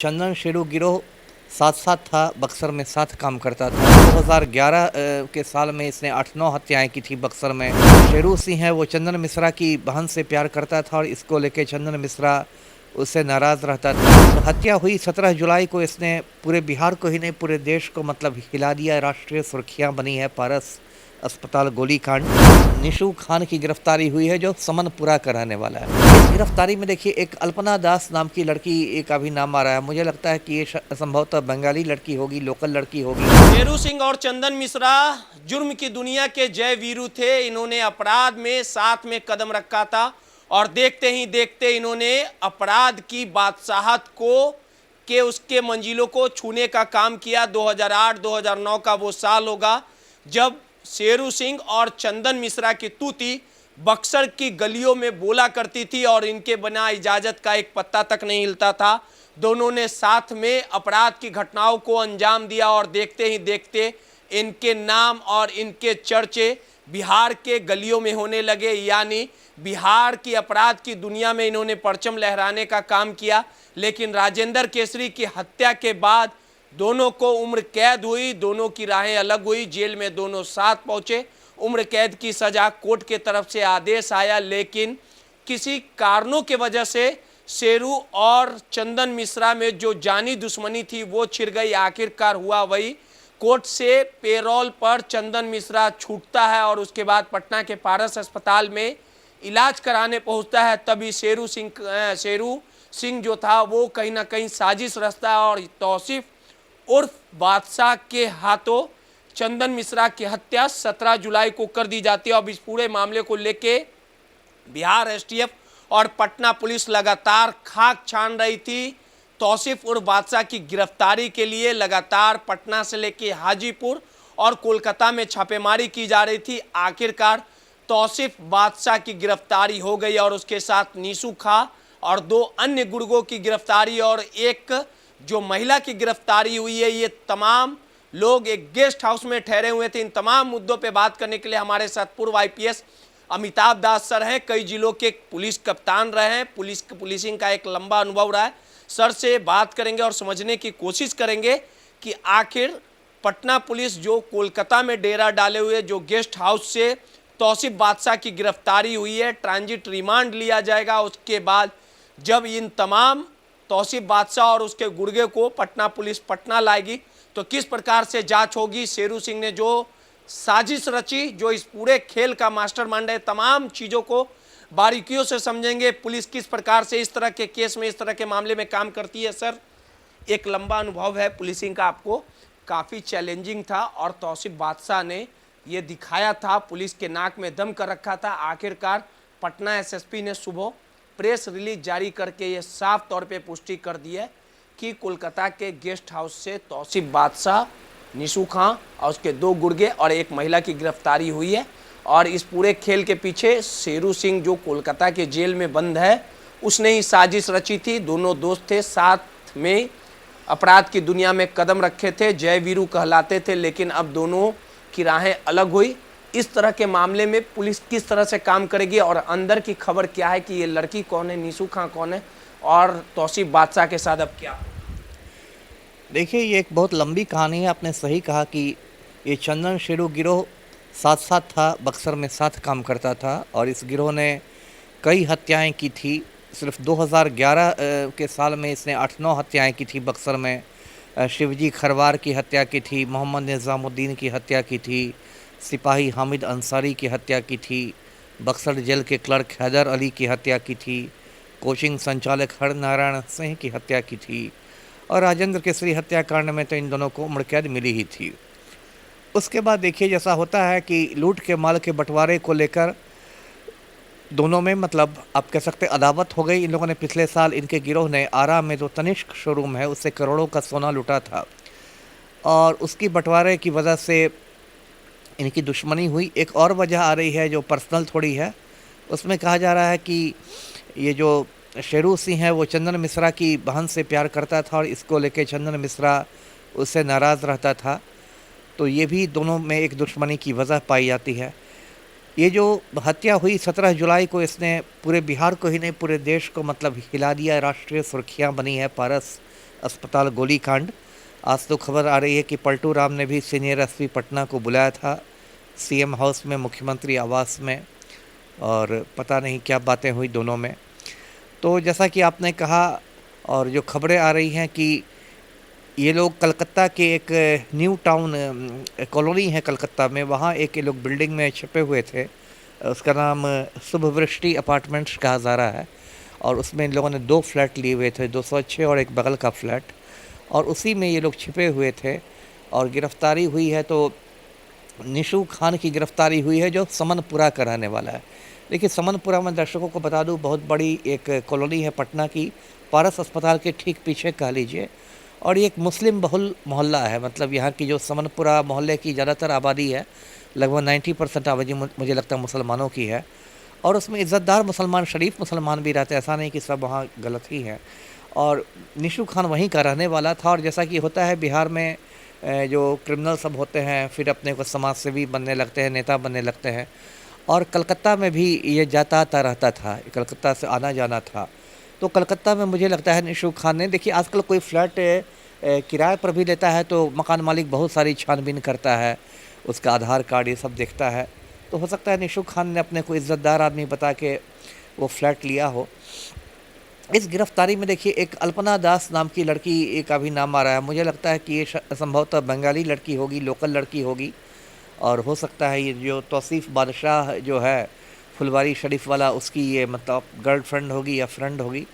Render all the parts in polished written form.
चंदन शेरू गिरोह साथ साथ था, बक्सर में साथ काम करता था। 2011 के साल में इसने 8-9 हत्याएं की थी बक्सर में। शेरू सिंह है वो चंदन मिश्रा की बहन से प्यार करता था और इसको लेके चंदन मिश्रा उससे नाराज़ रहता था। तो हत्या हुई 17 जुलाई को। इसने पूरे बिहार को ही नहीं पूरे देश को मतलब हिला दिया। राष्ट्रीय सुर्खियां बनी है पारस अस्पताल गोलीकांड। निशू खान की गिरफ्तारी हुई है जो समनपुरा का रहने वाला है। इस गिरफ्तारी में देखिए एक अल्पना दास नाम की लड़की का भी नाम आ रहा है। मुझे लगता है कि ये संभवतः बंगाली लड़की होगी, लोकल लड़की होगी। शेरू सिंह और चंदन मिश्रा जुर्म की दुनिया के जय वीरू थे। इन्होंने अपराध में साथ में कदम रखा था और देखते ही देखते इन्होंने अपराध की बादशाहत को के उसके मंजिलों को छूने का काम किया। 2008-2009 का वो साल होगा जब शेरू सिंह और चंदन मिश्रा की तूती बक्सर की गलियों में बोला करती थी और इनके बिना इजाजत का एक पत्ता तक नहीं हिलता था। दोनों ने साथ में अपराध की घटनाओं को अंजाम दिया और देखते ही देखते इनके नाम और इनके चर्चे बिहार के गलियों में होने लगे। यानी बिहार की अपराध की दुनिया में इन्होंने परचम लहराने का काम किया। लेकिन राजेंद्र केसरी की हत्या के बाद दोनों को उम्र कैद हुई, दोनों की राहें अलग हुई। जेल में दोनों साथ पहुंचे। उम्र कैद की सजा कोर्ट के तरफ से आदेश आया, लेकिन किसी कारणों के वजह से शेरू और चंदन मिश्रा में जो जानी दुश्मनी थी वो छिड़ गई। आखिरकार हुआ वही, कोर्ट से पेरोल पर चंदन मिश्रा छूटता है और उसके बाद पटना के पारस अस्पताल में इलाज कराने पहुंचता है। तभी शेरू सिंह जो था वो कहीं ना कहीं साजिश रचता है और तौसीफ उर्फ बादशाह के हाथों चंदन मिश्रा की हत्या 17 जुलाई को कर दी जाती है। अब इस पूरे मामले को लेके बिहार एसटीएफ और पटना पुलिस लगातार खाक छान रही थी। तौसीफ उर्फ बादशाह की गिरफ्तारी के लिए लगातार पटना से लेके हाजीपुर और कोलकाता में छापेमारी की जा रही थी। आखिरकार तौसीफ बादशाह की गिरफ्तारी हो गई और उसके साथ निशू खां और 2 अन्य गुर्गों की गिरफ्तारी और एक जो महिला की गिरफ्तारी हुई है। ये तमाम लोग एक गेस्ट हाउस में ठहरे हुए थे। इन तमाम मुद्दों पे बात करने के लिए हमारे साथ पूर्व आईपीएस अमिताभ दास सर हैं। कई जिलों के पुलिस कप्तान रहे हैं, पुलिसिंग का एक लंबा अनुभव रहा है। सर से बात करेंगे और समझने की कोशिश करेंगे कि आखिर पटना पुलिस जो कोलकाता में डेरा डाले हुए जो गेस्ट हाउस से तौसीफ बादशाह की गिरफ्तारी हुई है, ट्रांजिट रिमांड लिया जाएगा। उसके बाद जब इन तमाम तौसीफ बादशाह और उसके गुर्गे को पटना पुलिस पटना लाएगी तो किस प्रकार से जांच होगी। शेरू सिंह ने जो साजिश रची, जो इस पूरे खेल का मास्टरमाइंड है, तमाम चीज़ों को बारीकियों से समझेंगे। पुलिस किस प्रकार से इस तरह के केस में, इस तरह के मामले में काम करती है। सर, एक लंबा अनुभव है पुलिसिंग का, आपको काफ़ी चैलेंजिंग था और तौसीफ बादशाह ने ये दिखाया था, पुलिस के नाक में दम कर रखा था। आखिरकार पटना एसएसपी ने सुबह प्रेस रिलीज जारी करके ये साफ तौर पे पुष्टि कर दी है कि कोलकाता के गेस्ट हाउस से तौसीफ बादशाह, निशू खां और उसके 2 गुर्गे और एक महिला की गिरफ्तारी हुई है। और इस पूरे खेल के पीछे शेरू सिंह जो कोलकाता के जेल में बंद है, उसने ही साजिश रची थी। दोनों दोस्त थे, साथ में अपराध की दुनिया में कदम रखे थे, जय वीरू कहलाते थे। लेकिन अब दोनों की राहें अलग हुई। इस तरह के मामले में पुलिस किस तरह से काम करेगी और अंदर की खबर क्या है कि ये लड़की कौन है, निशू खां कौन है और तौसीफ बादशाह के साथ अब क्या? देखिए ये एक बहुत लंबी कहानी है। आपने सही कहा कि ये चंदन शेरू गिरोह साथ साथ था, बक्सर में साथ काम करता था और इस गिरोह ने कई हत्याएं की थी। सिर्फ 2011 के साल में इसने 8-9 हत्याएं की थी बक्सर में। शिवजी खरवार की हत्या की थी, मोहम्मद निज़ामुद्दीन की हत्या की थी, सिपाही हामिद अंसारी की हत्या की थी, बक्सर जेल के क्लर्क हैदर अली की हत्या की थी, कोचिंग संचालक हरनारायण सिंह की हत्या की थी और राजेंद्र केसरी हत्याकांड में तो इन दोनों को उम्र कैद मिली ही थी। उसके बाद देखिए जैसा होता है कि लूट के माल के बंटवारे को लेकर दोनों में मतलब आप कह सकते अदावत हो गई। इन लोगों ने पिछले साल इनके गिरोह ने आरा में जो तनिष्क शोरूम है उससे करोड़ों का सोना लूटा था और उसकी बंटवारे की वजह से इनकी दुश्मनी हुई। एक और वजह आ रही है जो पर्सनल थोड़ी है, उसमें कहा जा रहा है कि ये जो शेरू सिंह है वो चंदन मिश्रा की बहन से प्यार करता था और इसको लेके चंदन मिश्रा उससे नाराज़ रहता था। तो ये भी दोनों में एक दुश्मनी की वजह पाई जाती है। ये जो हत्या हुई 17 जुलाई को, इसने पूरे बिहार को ही नहीं पूरे देश को मतलब हिला दिया। राष्ट्रीय सुर्खियां बनी है पारस अस्पताल गोलीकांड। आज तो खबर आ रही है कि पलटू राम ने भी सीनियर एसपी पटना को बुलाया था सीएम हाउस में, मुख्यमंत्री आवास में, और पता नहीं क्या बातें हुई दोनों में। तो जैसा कि आपने कहा और जो खबरें आ रही हैं कि ये लोग कलकत्ता के एक न्यू टाउन कॉलोनी है कलकत्ता में, वहाँ एक ये लोग बिल्डिंग में छिपे हुए थे। उसका नाम शुभवृष्टि अपार्टमेंट्स कहा जा रहा है, और उसमें इन लोगों ने 2 फ्लैट लिए हुए थे, 206 और एक बगल का फ्लैट, और उसी में ये लोग छिपे हुए थे। और गिरफ्तारी हुई है तो निशू खान की गिरफ्तारी हुई है, जो समनपुरा का रहने वाला है। देखिए, समनपुरा में दर्शकों को बता दूं, बहुत बड़ी एक कॉलोनी है पटना की, पारस अस्पताल के ठीक पीछे कह लीजिए, और ये एक मुस्लिम बहुल मोहल्ला है। मतलब यहाँ की जो समनपुरा मोहल्ले की ज़्यादातर आबादी है, लगभग 90% आबादी मुझे लगता है मुसलमानों की है, और उसमें इज़्ज़तदार मुसलमान, शरीफ मुसलमान भी रहते हैं, ऐसा नहीं कि सब वहाँ गलत ही हैं। और निशू खान वहीं का रहने वाला था, और जैसा कि होता है बिहार में जो क्रिमिनल सब होते हैं फिर अपने को समाज सेवी बनने लगते हैं, नेता बनने लगते हैं, और कलकत्ता में भी ये जाता आता रहता था, कलकत्ता से आना जाना था। तो कलकत्ता में मुझे लगता है निशू खान ने, देखिए आजकल कोई फ्लैट किराए पर भी लेता है तो मकान मालिक बहुत सारी छानबीन करता है, उसका आधार कार्ड ये सब देखता है। तो हो सकता है निशू खान ने अपने को इज़्ज़तदार आदमी बता के वो फ्लैट लिया हो। इस गिरफ्तारी में देखिए एक अल्पना दास नाम की लड़की का भी नाम आ रहा है। मुझे लगता है कि ये संभवतः बंगाली लड़की होगी, लोकल लड़की होगी, और हो सकता है ये जो तौसीफ़ बादशाह जो है फुलवारी शरीफ वाला, उसकी ये मतलब गर्लफ्रेंड होगी या फ्रेंड होगी।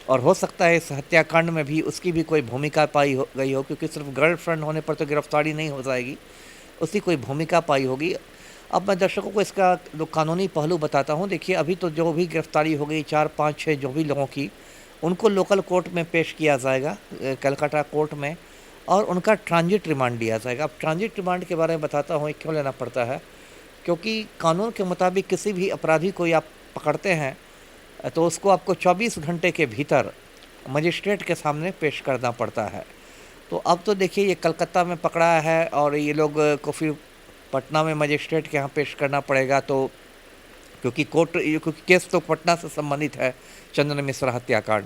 और हो सकता है इस हत्याकांड में भी उसकी भी कोई भूमिका पाई गई हो, क्योंकि सिर्फ गर्लफ्रेंड होने पर तो गिरफ्तारी नहीं हो जाएगी, उसकी कोई भूमिका पाई होगी। अब मैं दर्शकों को इसका जो कानूनी पहलू बताता हूँ। देखिए, अभी तो जो भी गिरफ्तारी हो गई 4, 5, 6 जो भी लोगों की, उनको लोकल कोर्ट में पेश किया जाएगा, कलकत्ता कोर्ट में, और उनका ट्रांजिट रिमांड दिया जाएगा। अब ट्रांजिट रिमांड के बारे में बताता हूँ, क्यों लेना पड़ता है, क्योंकि कानून के मुताबिक किसी भी अपराधी को आप पकड़ते हैं तो उसको आपको 24 घंटे के भीतर मजिस्ट्रेट के सामने पेश करना पड़ता है। तो अब तो देखिए ये कलकत्ता में पकड़ा है, और ये लोग को फिर पटना में मजिस्ट्रेट के यहाँ पेश करना पड़ेगा। तो क्योंकि केस तो पटना से संबंधित है, चंदन मिश्रा हत्याकांड,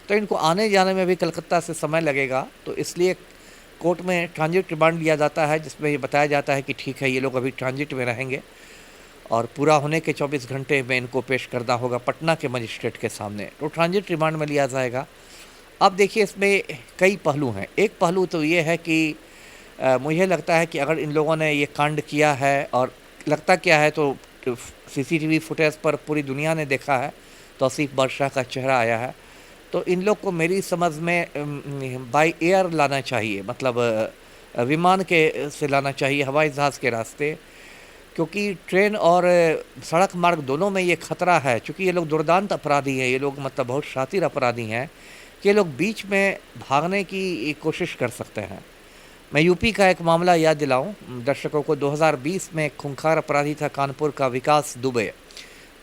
तो इनको आने जाने में भी कलकत्ता से समय लगेगा। तो इसलिए कोर्ट में ट्रांजिट रिमांड लिया जाता है, जिसमें ये बताया जाता है कि ठीक है ये लोग अभी ट्रांजिट में रहेंगे, और पूरा होने के 24 घंटे में इनको पेश करना होगा पटना के मजिस्ट्रेट के सामने। तो ट्रांजिट रिमांड में लिया जाएगा। अब देखिए इसमें कई पहलू हैं। एक पहलू तो ये है कि मुझे लगता है कि अगर इन लोगों ने ये कांड किया है, और लगता क्या है तो सीसीटीवी फुटेज पर पूरी दुनिया ने देखा है, तौसीफ़ बादशाह का चेहरा आया है, तो इन लोग को मेरी समझ में बाय एयर लाना चाहिए, मतलब विमान के से लाना चाहिए, हवाई जहाज़ के रास्ते, क्योंकि ट्रेन और सड़क मार्ग दोनों में ये खतरा है। चूँकि ये लोग दुर्दांत अपराधी हैं, ये लोग मतलब बहुत शातिर अपराधी हैं, कि ये लोग बीच में भागने की कोशिश कर सकते हैं। मैं यूपी का एक मामला याद दिलाऊं दर्शकों को। 2020 में एक खूंखार अपराधी था कानपुर का विकास दुबे।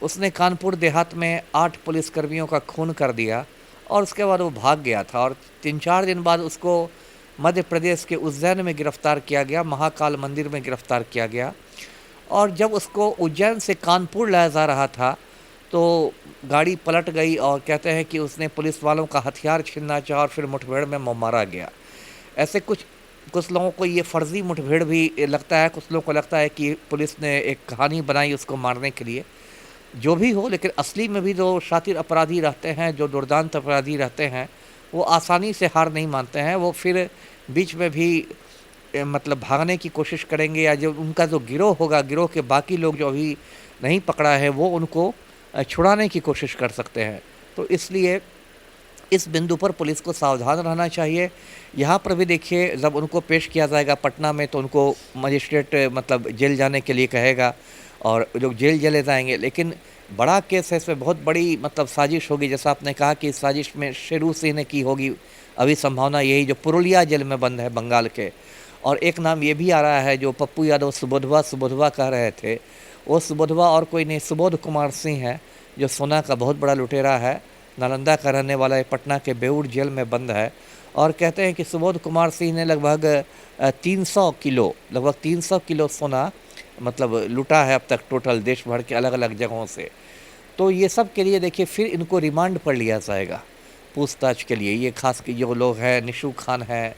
उसने कानपुर देहात में 8 पुलिसकर्मियों का खून कर दिया, और उसके बाद वो भाग गया था, और 3-4 दिन बाद उसको मध्य प्रदेश के उज्जैन में गिरफ्तार किया गया, महाकाल मंदिर में गिरफ्तार किया गया। और जब उसको उज्जैन से कानपुर लाया जा रहा था तो गाड़ी पलट गई, और कहते हैं कि उसने पुलिस वालों का हथियार छीनना चाहा और फिर मुठभेड़ में मारा गया। ऐसे कुछ लोगों को ये फर्जी मुठभेड़ भी लगता है, कुछ लोगों को लगता है कि पुलिस ने एक कहानी बनाई उसको मारने के लिए। जो भी हो, लेकिन असली में भी जो शातिर अपराधी रहते हैं, जो दुर्दांत अपराधी रहते हैं, वो आसानी से हार नहीं मानते हैं। वो फिर बीच में भी मतलब भागने की कोशिश करेंगे, या जो उनका जो गिरोह होगा, गिरोह के बाकी लोग जो अभी नहीं पकड़ा है, वो उनको छुड़ाने की कोशिश कर सकते हैं। तो इसलिए इस बिंदु पर पुलिस को सावधान रहना चाहिए। यहाँ पर भी देखिए, जब उनको पेश किया जाएगा पटना में तो उनको मजिस्ट्रेट मतलब जेल जाने के लिए कहेगा, और लोग जेल चले जाएंगे। लेकिन बड़ा केस है, इसमें बहुत बड़ी मतलब साजिश होगी। जैसा आपने कहा कि इस साजिश में शेरू सिंह ने की होगी, अभी संभावना यही, जो पुरुलिया जेल में बंद है बंगाल के। और एक नाम ये भी आ रहा है, जो पप्पू यादव सुबोधवा कह रहे थे, वो सुबोधवा और कोई नहीं, सुबोध कुमार सिंह है, जो सोना का बहुत बड़ा लुटेरा है, नालंदा का रहने वाला है, पटना के बेऊर जेल में बंद है। और कहते हैं कि सुबोध कुमार सिंह ने लगभग 300 किलो सोना मतलब लूटा है अब तक, टोटल देश भर के अलग अलग जगहों से। तो ये सब के लिए देखिए फिर इनको रिमांड पर लिया जाएगा। पूछताछ के लिए। ये खास कि जो लोग हैं, निशू खान है,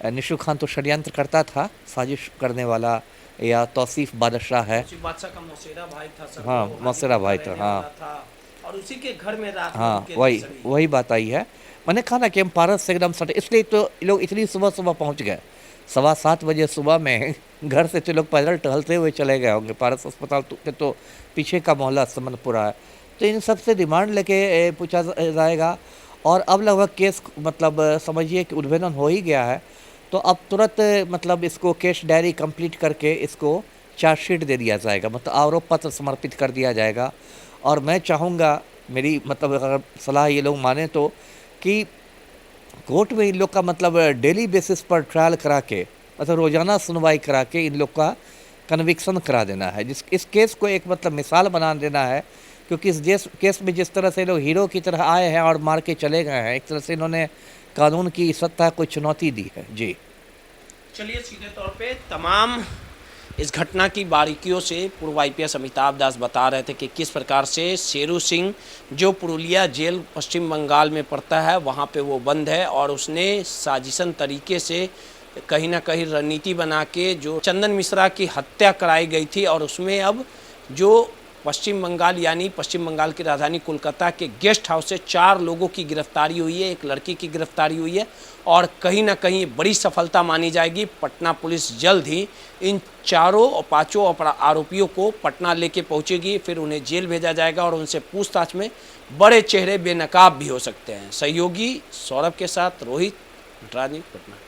निशू खान तो षड्यंत्र करता था, साजिश करने वाला, या तौसीफ बादशाह है। उसी बादशाह का मौसेरा भाई था सर, हाँ, वो मौसेरा हाजीपुर भाई का था, रहने हाँ। वाला था और उसी के घर में रात में हाँ, रुके थे वही सभी। वही बात आई है। मैंने कहा ना कि हम पारस से एकदम सटे, इसलिए तो ये लोग इतनी सुबह सुबह पहुंच गए। 7:15 बजे सुबह में घर से तो लोग पैदल टहलते हुए चले गए होंगे। पारस अस्पताल के तो पीछे का मोहल्ला समनपुरा है। तो इन सब से डिमांड लेके पूछा जाएगा। और अब लगभग केस मतलब समझिए कि उद्भेदन हो ही गया है। तो अब तुरंत मतलब इसको केस डायरी कंप्लीट करके इसको चार्जशीट दे दिया जाएगा, मतलब आरोप पत्र समर्पित कर दिया जाएगा। और मैं चाहूँगा, मेरी मतलब अगर सलाह ये लोग माने तो, कि कोर्ट में इन लोग का मतलब डेली बेसिस पर ट्रायल करा के, मतलब रोज़ाना सुनवाई करा के इन लोग का कन्विक्शन करा देना है। इस केस को एक मतलब मिसाल बना देना है, क्योंकि इस केस में जिस तरह से लोग हीरो की तरह आए हैं और मार के चले गए हैं, एक तरह से इन्होंने कानून की सत्ता को चुनौती दी है। जी चलिए सीधे तौर पे तमाम इस घटना की बारीकियों से पूर्व आईपीएस अमिताभ दास बता रहे थे कि किस प्रकार से शेरू सिंह, जो पुरुलिया जेल पश्चिम बंगाल में पड़ता है, वहाँ पे वो बंद है और उसने साजिशन तरीके से कहीं ना कहीं रणनीति बना के जो चंदन मिश्रा की हत्या कराई गई थी, और उसमें अब जो पश्चिम बंगाल यानी पश्चिम बंगाल की राजधानी कोलकाता के गेस्ट हाउस से 4 लोगों की गिरफ्तारी हुई है, एक लड़की की गिरफ्तारी हुई है और कहीं ना कहीं बड़ी सफलता मानी जाएगी। पटना पुलिस जल्द ही इन चारों और 5 आरोपियों को पटना लेके पहुंचेगी, फिर उन्हें जेल भेजा जाएगा और उनसे पूछताछ में बड़े चेहरे बेनकाब भी हो सकते हैं। सहयोगी सौरभ के साथ रोहित, राजनीति, पटना।